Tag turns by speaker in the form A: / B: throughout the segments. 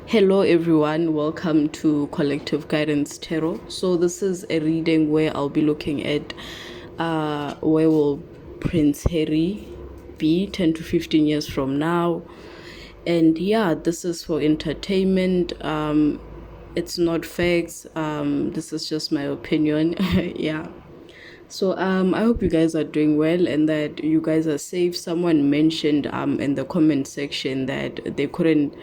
A: Hello everyone, welcome to Collective Guidance Tarot. So this is a reading where I'll be looking at where will Prince Harry be 10 to 15 years from now. And yeah, this is for entertainment. It's not facts. This is just my opinion. Yeah. So I hope you guys are doing well and that you guys are safe. Someone mentioned in the comment section that they couldn't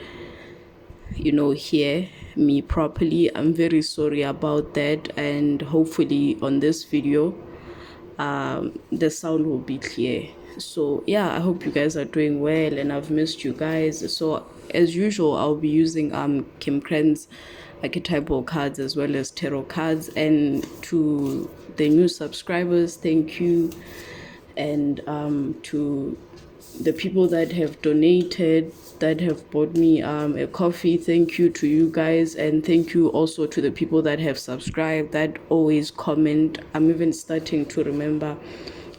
A: hear me properly. I'm very sorry about that, and hopefully on this video the sound will be clear. So yeah, I hope you guys are doing well and I've missed you guys. So as usual, I'll be using Krans archetypal cards as well as tarot cards. And to the new subscribers, thank you. And to the people that have donated, that have bought me a coffee, thank you to you guys. And thank you also to the people that have subscribed, that always comment. I'm even starting to remember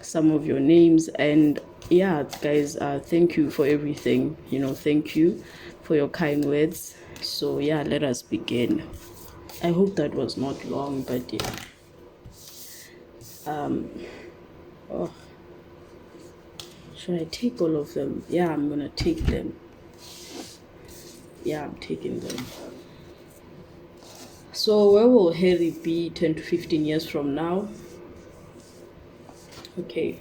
A: some of your names. And yeah, guys, thank you for everything. Thank you for your kind words. So yeah, let us begin. I hope that was not long, but yeah. Oh, should I take all of them? Yeah, I'm gonna take them. Yeah, I'm taking them. So where will Harry be 10 to 15 years from now? Okay.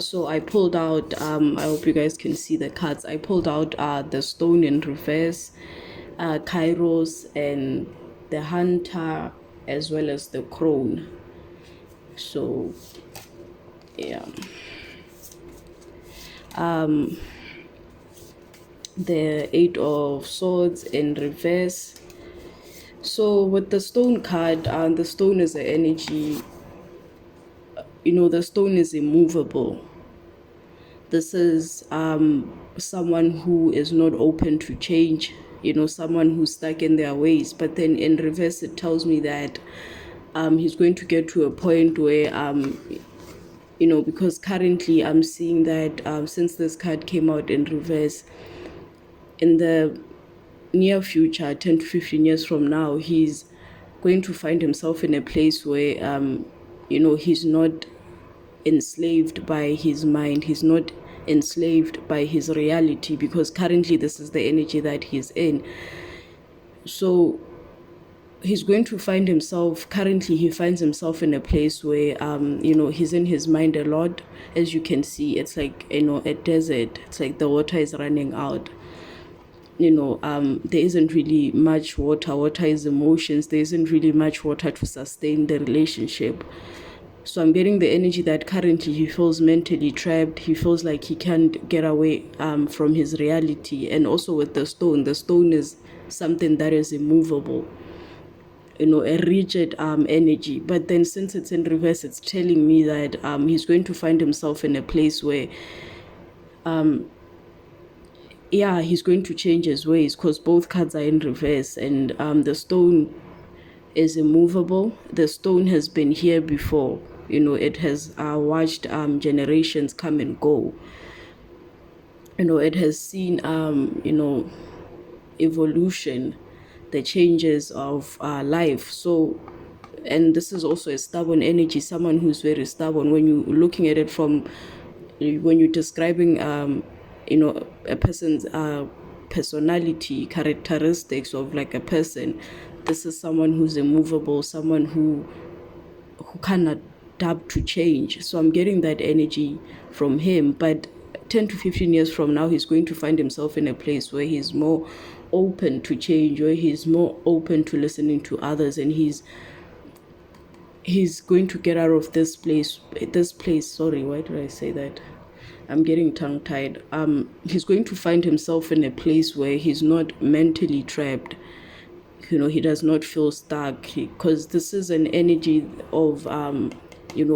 A: So I pulled out, I hope you guys can see the cards. I pulled out the Stone in reverse, Kairos, and the Hunter, as well as the Crone. So, yeah. The Eight of Swords in reverse. So with the Stone card, the Stone is the energy. The Stone is immovable. This is someone who is not open to change, someone who's stuck in their ways. But then in reverse, it tells me that he's going to get to a point where, because currently I'm seeing that since this card came out in reverse, in the near future, 10 to 15 years from now, he's going to find himself in a place where, he's not enslaved by his mind, he's not enslaved by his reality, because currently this is the energy that he's in. So he's going to find himself, currently he finds himself in a place where he's in his mind a lot. As you can see, it's like a desert. It's like the water is running out. There isn't really much water. Water is emotions. There isn't really much water to sustain the relationship. So I'm getting the energy that currently he feels mentally trapped. He feels like he can't get away from his reality. And also with the stone is something that is immovable, a rigid energy. But then since it's in reverse, it's telling me that he's going to find himself in a place where he's going to change his ways, because both cards are in reverse. And the stone is immovable. The stone has been here before. It has watched generations come and go. It has seen evolution, the changes of life. So, and this is also a stubborn energy, someone who's very stubborn. When you're looking at it when you're describing a person's personality, characteristics of like a person, this is someone who's immovable, someone who cannot adapt to change. So I'm getting that energy from him. But 10 to 15 years from now, he's going to find himself in a place where he's more open to change, where he's more open to listening to others, and he's going to get out of this place. Sorry, why did I say that? I'm getting tongue-tied. He's going to find himself in a place where he's not mentally trapped. He does not feel stuck, because this is an energy of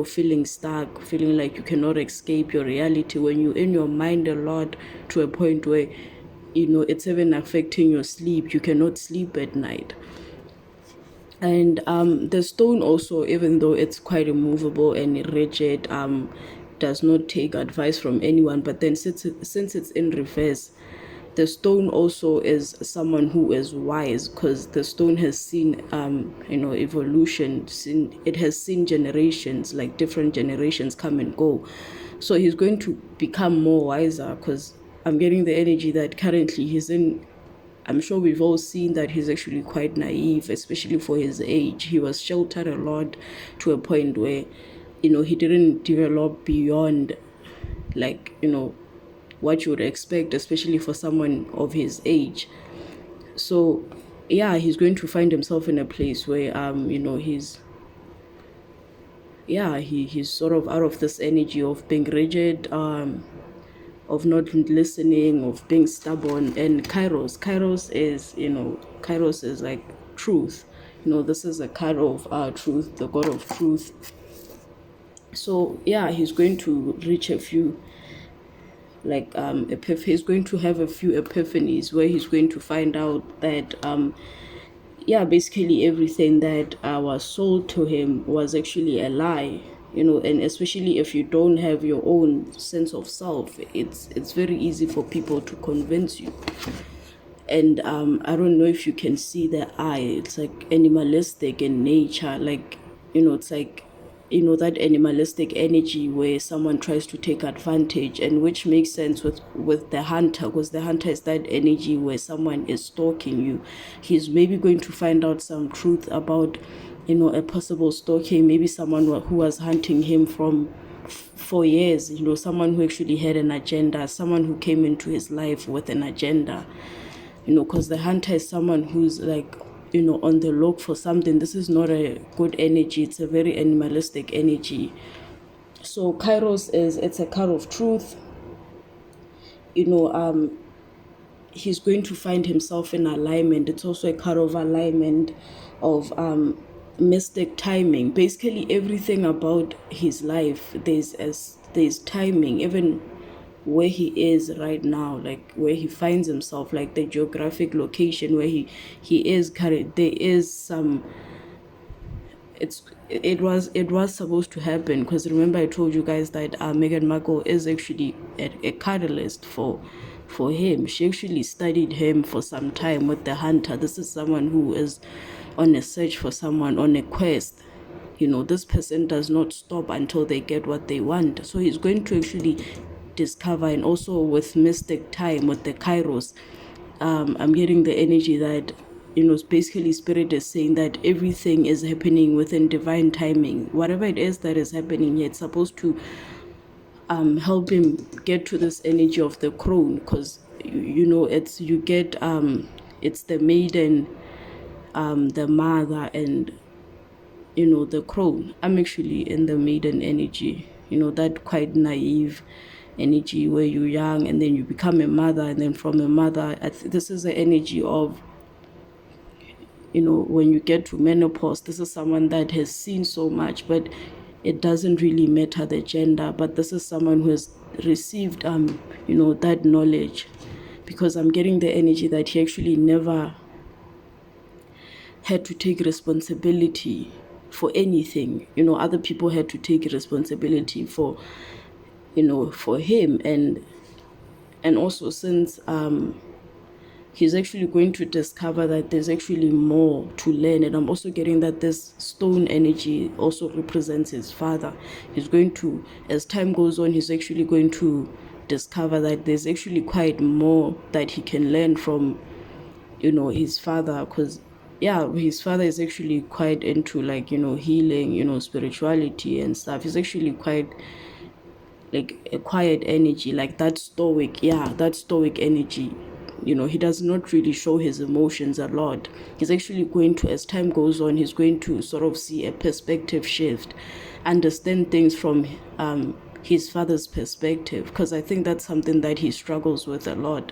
A: feeling stuck, feeling like you cannot escape your reality. When you're in your mind a lot, to a point where it's even affecting your sleep, you cannot sleep at night. And the stone also, even though it's quite immovable and rigid, does not take advice from anyone. But then since it's in reverse, the stone also is someone who is wise, because the stone has seen evolution, it has seen generations, like different generations come and go. So he's going to become more wiser, because I'm getting the energy that currently he's in. I'm sure we've all seen that he's actually quite naive, especially for his age. He was sheltered a lot to a point where, he didn't develop beyond, like, what you would expect, especially for someone of his age. So, yeah, he's going to find himself in a place where, he's sort of out of this energy of being rigid, of not listening, of being stubborn. And Kairos is like truth. This is a card of truth, the god of truth. So yeah, he's going to reach a few, like he's going to have a few epiphanies where he's going to find out that basically everything that was sold to him was actually a lie. And especially if you don't have your own sense of self, it's very easy for people to convince you. And I don't know if you can see the eye, it's like animalistic in nature, like, it's like, that animalistic energy where someone tries to take advantage, and which makes sense with the hunter, because the hunter is that energy where someone is stalking you. He's maybe going to find out some truth about, a possible stalking, maybe someone who was hunting him for years, someone who actually had an agenda, someone who came into his life with an agenda. Because the hunter is someone who's like, on the look for something. This is not a good energy. It's a very animalistic energy. So Kairos it's a card of truth. He's going to find himself in alignment. It's also a card of alignment, of mystic timing. Basically everything about his life, there's timing, even where he is right now, like where he finds himself, like the geographic location where he is current. There is some, it was supposed to happen, because remember I told you guys that Meghan Markle is actually a catalyst for him. She actually studied him for some time with the hunter. This is someone who is on a search for someone, on a quest. This person does not stop until they get what they want. So he's going to actually discover. And also with mystic time, with the Kairos, I'm getting the energy that, basically spirit is saying that everything is happening within divine timing. Whatever it is that is happening here, it's supposed to help him get to this energy of the crone, because it's it's the maiden, the mother, and the crone. I'm actually in the maiden energy, that quite naive energy where you're young and then you become a mother, and then from a mother, this is the energy of, when you get to menopause. This is someone that has seen so much, but it doesn't really matter the gender. But this is someone who has received that knowledge, because I'm getting the energy that he actually never had to take responsibility for anything. Other people had to take responsibility for for him. And also, since he's actually going to discover that there's actually more to learn. And I'm also getting that this stone energy also represents his father. He's going to, as time goes on, he's actually going to discover that there's actually quite more that he can learn from his father, because his father is actually quite into, like, healing, spirituality and stuff. He's actually quite like a quiet energy, like that stoic energy. He does not really show his emotions a lot. He's actually going to, as time goes on, he's going to sort of see a perspective shift, understand things from his father's perspective, because I think that's something that he struggles with a lot.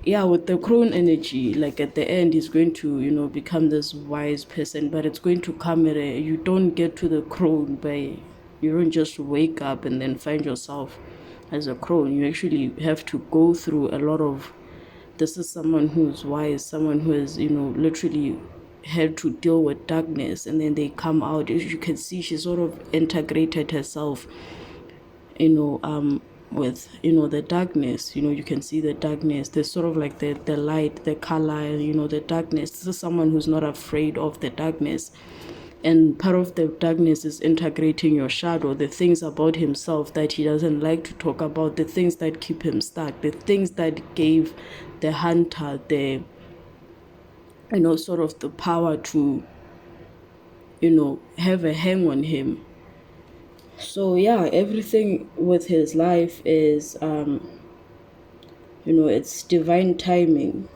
A: With the crone energy, like at the end, he's going to, become this wise person, but it's going to come you don't get to the crone by, you don't just wake up and then find yourself as a crone. You actually have to go through a lot of, this is someone who's wise, someone who is, literally had to deal with darkness, and then they come out. As you can see, she sort of integrated herself, with, the darkness. You can see the darkness. There's sort of like the light, the color, the darkness. This is someone who's not afraid of the darkness. And part of the darkness is integrating your shadow, the things about himself that he doesn't like to talk about, the things that keep him stuck, the things that gave the hunter the, sort of the power to, have a hang on him. So yeah, everything with his life is, it's divine timing.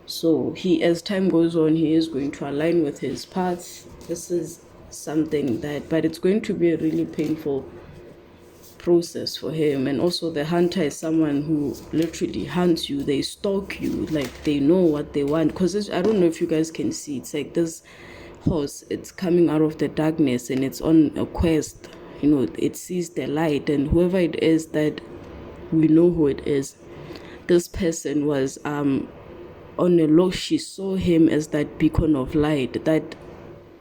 A: So as time goes on, he is going to align with his path. This is something but it's going to be a really painful process for him. And also the hunter is someone who literally hunts you. They stalk you, like they know what they want. Because I don't know if you guys can see, it's like this horse, it's coming out of the darkness and it's on a quest. It sees the light, and whoever it is, that we know who it is, this person was on a low. She saw him as that beacon of light, that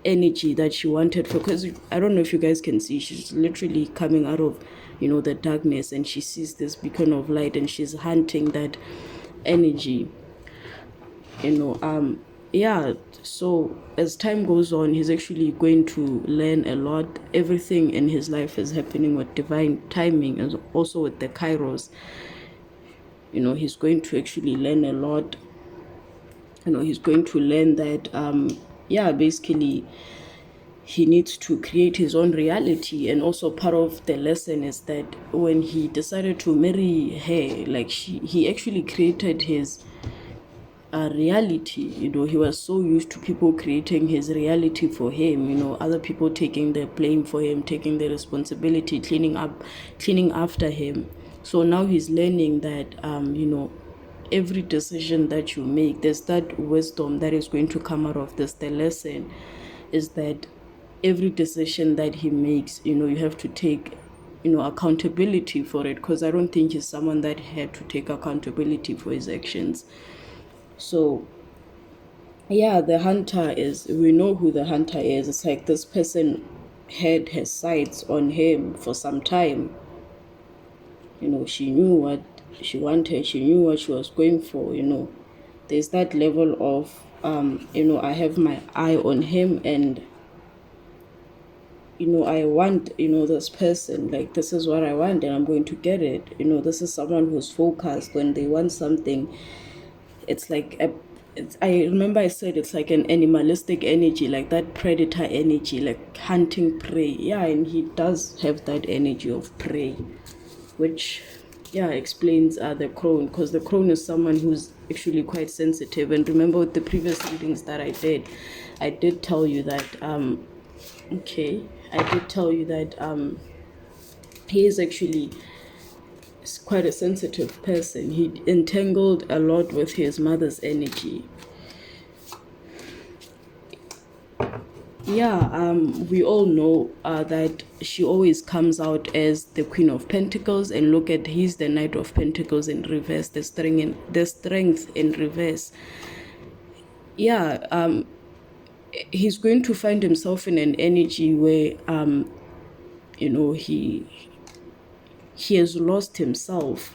A: energy that she wanted for, because I don't know if you guys can see, she's literally coming out of the darkness, and she sees this beacon of light, and she's hunting that energy. Yeah, so as time goes on, he's actually going to learn a lot. Everything in his life is happening with divine timing, and also with the kairos. He's going to actually learn a lot. He's going to learn that basically he needs to create his own reality. And also part of the lesson is that when he decided to marry her, like he actually created his reality. He was so used to people creating his reality for him, other people taking the blame for him, taking the responsibility, cleaning after him. So now he's learning that every decision that you make, there's that wisdom that is going to come out of this. The lesson is that every decision that he makes, you have to take accountability for it, because I don't think he's someone that had to take accountability for his actions. So yeah, the hunter we know who the hunter is. It's like this person had her sights on him for some time. She knew what she wanted, she knew what she was going for. There's that level of I have my eye on him, and I want, this person, like this is what I want and I'm going to get it. This is someone who's focused. When they want something, it's like I remember I said it's like an animalistic energy, like that predator energy, like hunting prey. Yeah, and he does have that energy of prey, which explains the crone, because the crone is someone who's actually quite sensitive. And remember, with the previous readings that I did tell you that he is actually quite a sensitive person. He entangled a lot with his mother's energy. We all know that she always comes out as the Queen of Pentacles, and look at, he's the Knight of Pentacles in reverse, the strength in reverse. He's going to find himself in an energy where he has lost himself.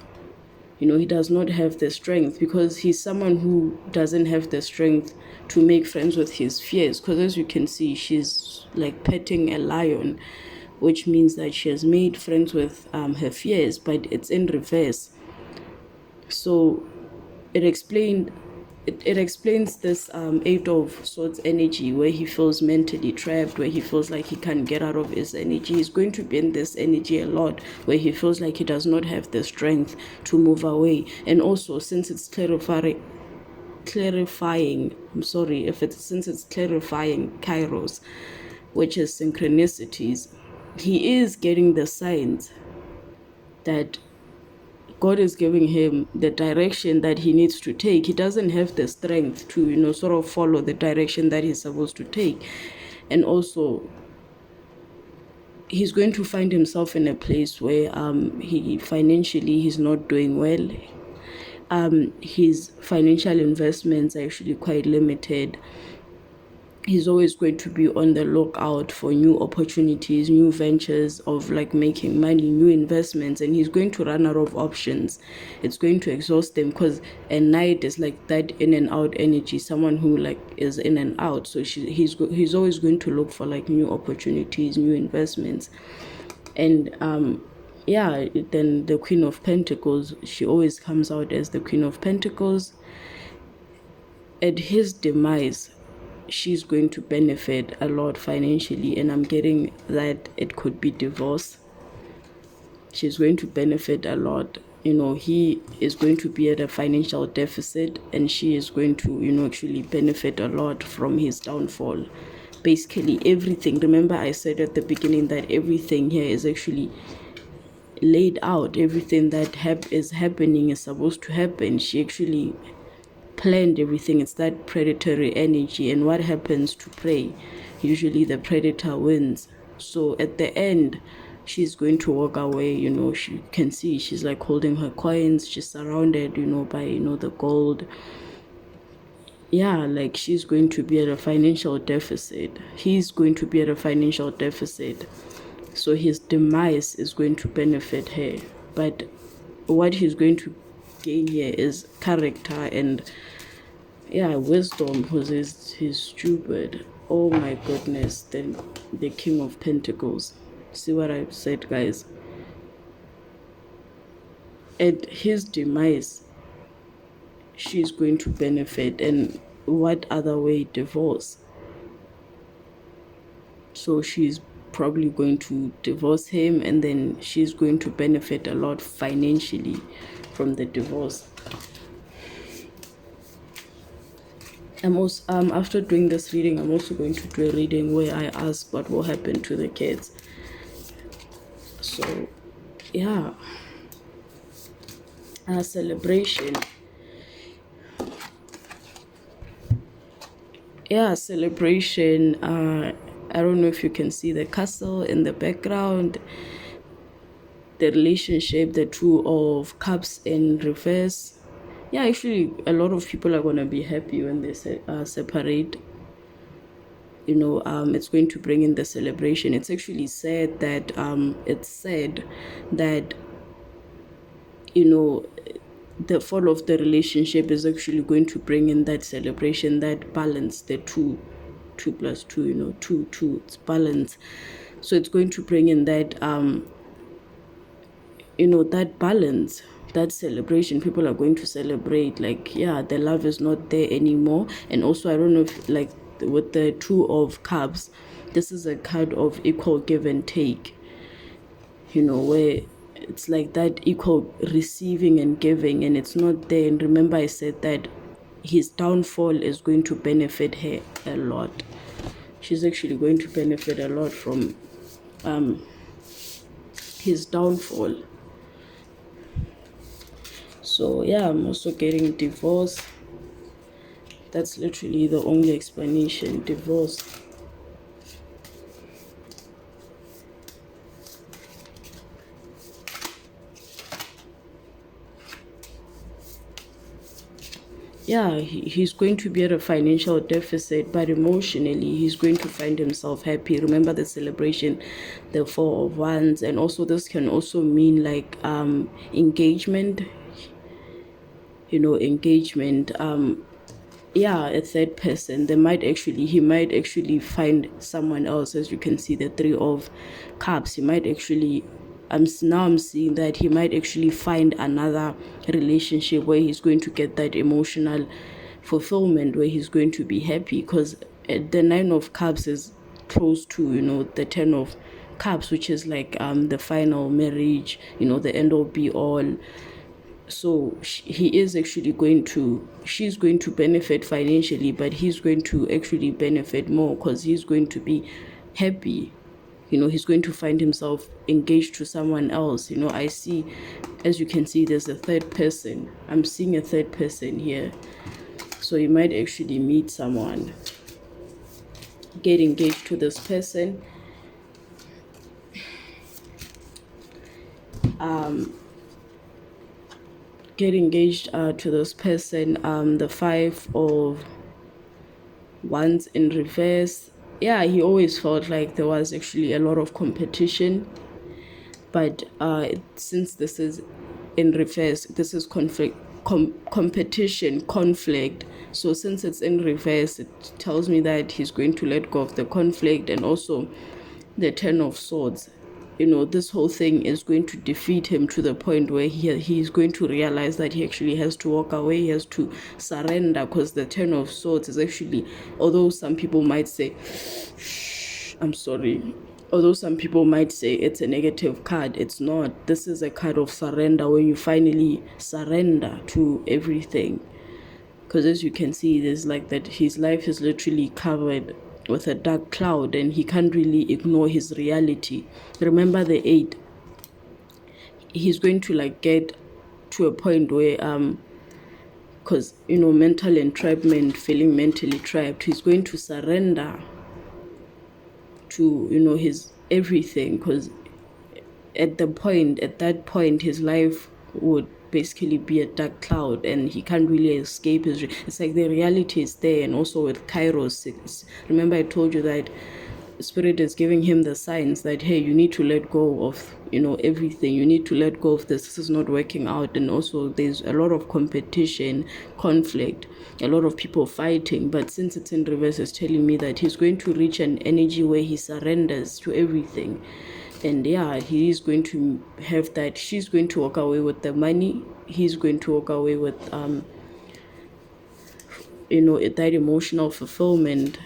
A: He does not have the strength, because he's someone who doesn't have the strength to make friends with his fears. Because as you can see, she's like petting a lion, which means that she has made friends with her fears, but it's in reverse. So it explains this Eight of Swords energy, where he feels mentally trapped, where he feels like he can't get out of his energy. He's going to be in this energy a lot, where he feels like he does not have the strength to move away. And also, since it's clarifying kairos, which is synchronicities, he is getting the signs that God is giving him the direction that he needs to take. He doesn't have the strength to, sort of follow the direction that he's supposed to take. And also, he's going to find himself in a place where he financially, he's not doing well. his financial investments are actually quite limited. He's always going to be on the lookout for new opportunities, new ventures of like making money, new investments, and he's going to run out of options. It's going to exhaust him, because a knight is like that in and out energy, someone who like is in and out. So he's always going to look for like new opportunities, new investments. And yeah, then the Queen of Pentacles, she always comes out as the Queen of Pentacles. At his demise, she's going to benefit a lot financially, and I'm getting that it could be divorce. She's going to benefit a lot. He is going to be at a financial deficit, and she is going to actually benefit a lot from his downfall. Basically everything, remember I said at the beginning that everything here is actually laid out. Everything that is happening is supposed to happen. She actually planned everything. It's that predatory energy, and what happens to prey? Usually the predator wins. So at the end, she's going to walk away. She can see she's like holding her coins. She's surrounded by the gold. Yeah, like she's going to be at a financial deficit. He's going to be at a financial deficit. So his demise is going to benefit her. But what he's going to gain here is character and wisdom, because he's stupid. Oh my goodness. Then the King of Pentacles. See what I said, guys? At his demise, she's going to benefit. And what other way? Divorce. So she's probably going to divorce him, and then she's going to benefit a lot financially from the divorce. I'm also after doing this reading, I'm also going to do a reading where I ask what will happen to the kids. So yeah, a celebration. Celebration. I don't know if you can see the castle in the background, the relationship, the Two of Cups in reverse. Yeah, actually a lot of people are going to be happy when they separate. It's going to bring in the celebration. It's actually said that the fall of the relationship is actually going to bring in that celebration, that balance, the two plus two, two, it's balance. So it's going to bring in that that balance, that celebration. People are going to celebrate, like, the love is not there anymore. And also, I don't know if, like, with the Two of Cups, this is a card of equal give and take, where it's like that equal receiving and giving, and it's not there. And remember I said that his downfall is going to benefit her a lot. She's actually going to benefit a lot from his downfall. So I'm also getting divorce. That's literally the only explanation, divorce. He's going to be at a financial deficit, but emotionally he's going to find himself happy. Remember the celebration, the Four of Wands. And also this can also mean like engagement, engagement. A third person. He might actually find someone else. As you can see, the Three of Cups, he might actually, I'm seeing that he might actually find another relationship where he's going to get that emotional fulfillment, where he's going to be happy. Because the Nine of Cups is close to the Ten of Cups, which is like the final marriage, the end all be all. So she's going to benefit financially, but he's going to actually benefit more, because he's going to be happy. He's going to find himself engaged to someone else. I see, as you can see, there's a third person. I'm seeing a third person here. So you might actually meet someone, get engaged to this person. get engaged to this person. The 5 of Wands in reverse. Yeah, he always felt like there was actually a lot of competition, but since this is in reverse, this is competition, conflict. So since it's in reverse, it tells me that he's going to let go of the conflict. And also the 10 of Swords, this whole thing is going to defeat him to the point where he's going to realize that he actually has to walk away, he has to surrender, because the 10 of Swords is actually, although some people might say, I'm sorry, although some people might say it's a negative card, it's not. This is a card of surrender, when you finally surrender to everything. Because as you can see, there's like that his life is literally covered with a dark cloud, and he can't really ignore his reality. Remember the 8, he's going to like get to a point where because mental entrapment, feeling mentally trapped, he's going to surrender to his everything, because at that point his life would basically be a dark cloud, and he can't really escape it's like the reality is there. And also with Kairos, remember I told you that Spirit is giving him the signs that, hey, you need to let go of everything, you need to let go of this is not working out. And also there's a lot of competition, conflict, a lot of people fighting. But since it's in reverse, it's telling me that he's going to reach an energy where he surrenders to everything. And yeah, he is going to have that. She's going to walk away with the money, he's going to walk away with that emotional fulfillment.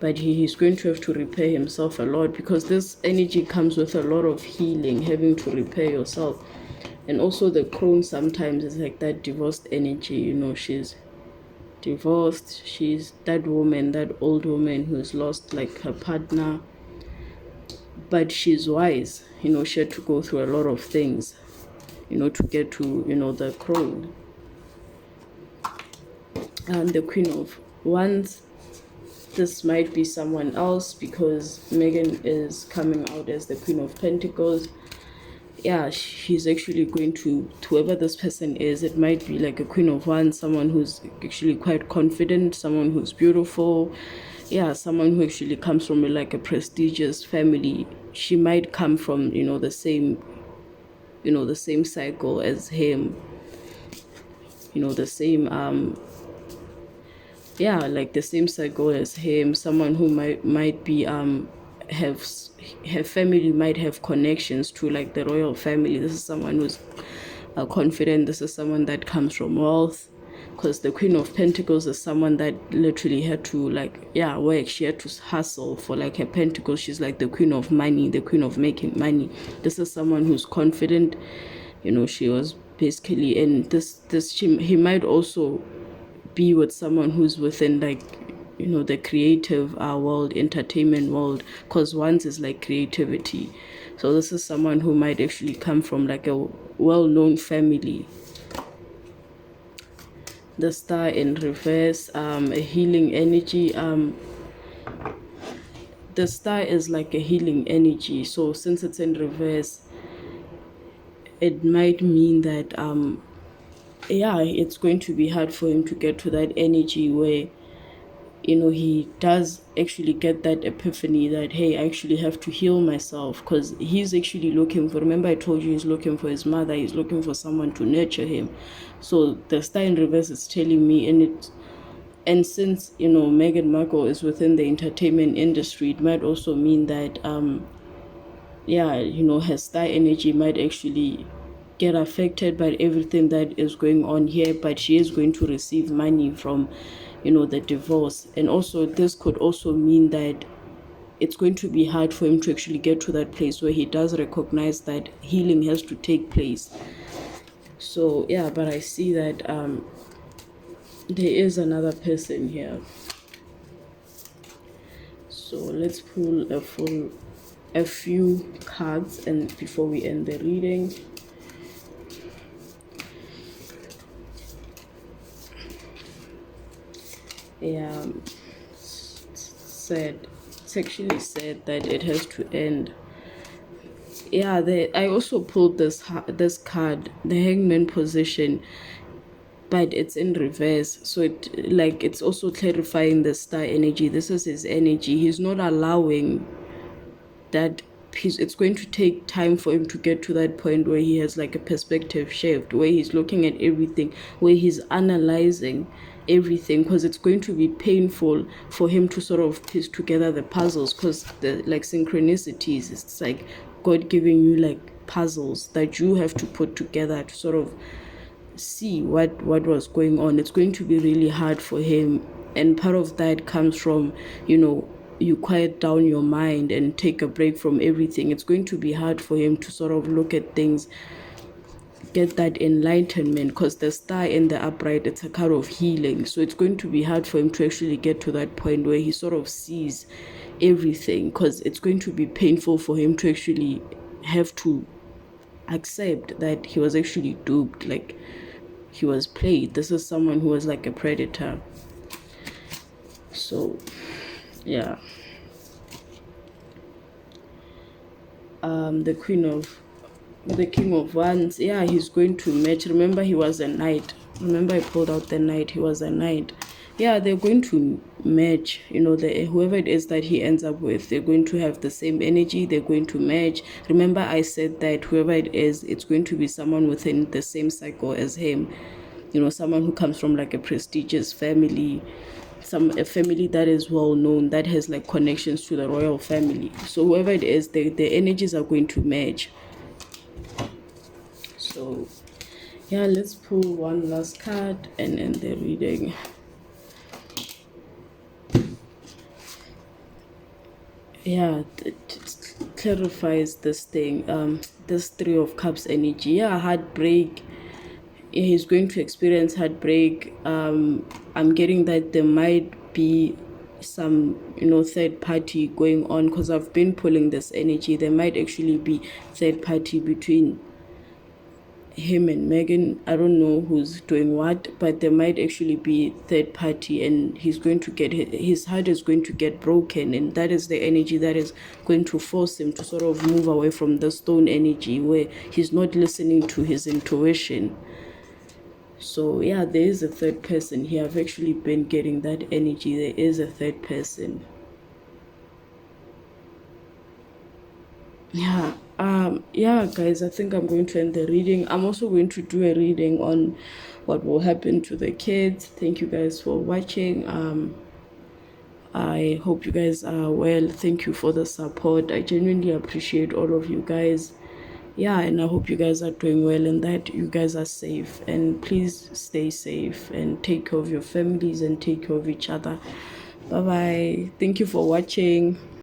A: But he's going to have to repair himself a lot, because this energy comes with a lot of healing, having to repair yourself. And also the crone sometimes is like that divorced energy. She's divorced, she's that woman, that old woman who's lost like her partner, but she's wise. She had to go through a lot of things to get to the crone. And the Queen of Wands, this might be someone else, because Megan is coming out as the Queen of Pentacles. Yeah, she's actually going to whoever this person is, it might be like a Queen of Wands, someone who's actually quite confident, someone who's beautiful. Yeah, someone who actually comes from like a prestigious family. She might come from the same cycle as him, the same like the same cycle as him. Someone who might be have her family might have connections to like the royal family. This is someone who's confident. This is someone that comes from wealth, because the Queen of Pentacles is someone that literally had to work. She had to hustle for like her pentacles. She's like the queen of money, the queen of making money. This is someone who's confident. She was basically in he might also be with someone who's within like the creative world, entertainment world, because Wands is like creativity. So this is someone who might actually come from like a well-known family. The Star in reverse, a healing energy. The Star is like a healing energy, so since it's in reverse, it might mean that it's going to be hard for him to get to that energy where he does actually get that epiphany that, hey, I actually have to heal myself, because he's actually looking for, remember I told you, he's looking for his mother, he's looking for someone to nurture him. So the Star in reverse is telling me, and since Meghan Markle is within the entertainment industry, it might also mean that her star energy might actually get affected by everything that is going on here. But she is going to receive money from the divorce. And also this could also mean that it's going to be hard for him to actually get to that place where he does recognize that healing has to take place. So yeah, but I see that there is another person here. So let's pull a few cards and before we end the reading. Yeah, it's actually said that it has to end. Yeah, I also pulled this card, the Hangman position, but it's in reverse. So it's also clarifying the star energy. This is his energy. He's not allowing that it's going to take time for him to get to that point where he has like a perspective shift, where he's looking at everything, where he's analyzing everything, because it's going to be painful for him to sort of piece together the puzzles, because the like synchronicities, it's like God giving you like puzzles that you have to put together to sort of see what was going on. It's going to be really hard for him, and part of that comes from, you quiet down your mind and take a break from everything. It's going to be hard for him to sort of look at things, get that enlightenment, because the star in the upright, it's a card of healing. So it's going to be hard for him to actually get to that point where he sort of sees everything, because it's going to be painful for him to actually have to accept that he was actually duped, like he was played. This is someone who was like a predator. So yeah, the king of wands, yeah, he's going to match. Remember, he was a knight. Remember, I pulled out the knight. He was a knight. Yeah, they're going to match. Whoever it is that he ends up with, they're going to have the same energy. They're going to match. Remember, I said that whoever it is, it's going to be someone within the same cycle as him. Someone who comes from like a prestigious family, a family that is well known, that has like connections to the royal family. So whoever it is, the energies are going to match. So yeah, let's pull one last card and end the reading. Yeah, it clarifies this thing. This Three of Cups energy. Yeah, heartbreak. He's going to experience heartbreak. I'm getting that there might be some third party going on, because I've been pulling this energy. There might actually be third party between him and Megan. I don't know who's doing what, but there might actually be third party, and he's going to get his heart is going to get broken, and that is the energy that is going to force him to sort of move away from the stone energy, where he's not listening to his intuition. So yeah, there is a third person here. I've actually been getting that energy. There is a third person. Yeah, guys, I think I'm going to end the reading. I'm also going to do a reading on what will happen to the kids. Thank you guys for watching. I hope you guys are well. Thank you for the support. I genuinely appreciate all of you guys. Yeah, and I hope you guys are doing well and that you guys are safe. And please stay safe and take care of your families and take care of each other. Bye bye. Thank you for watching.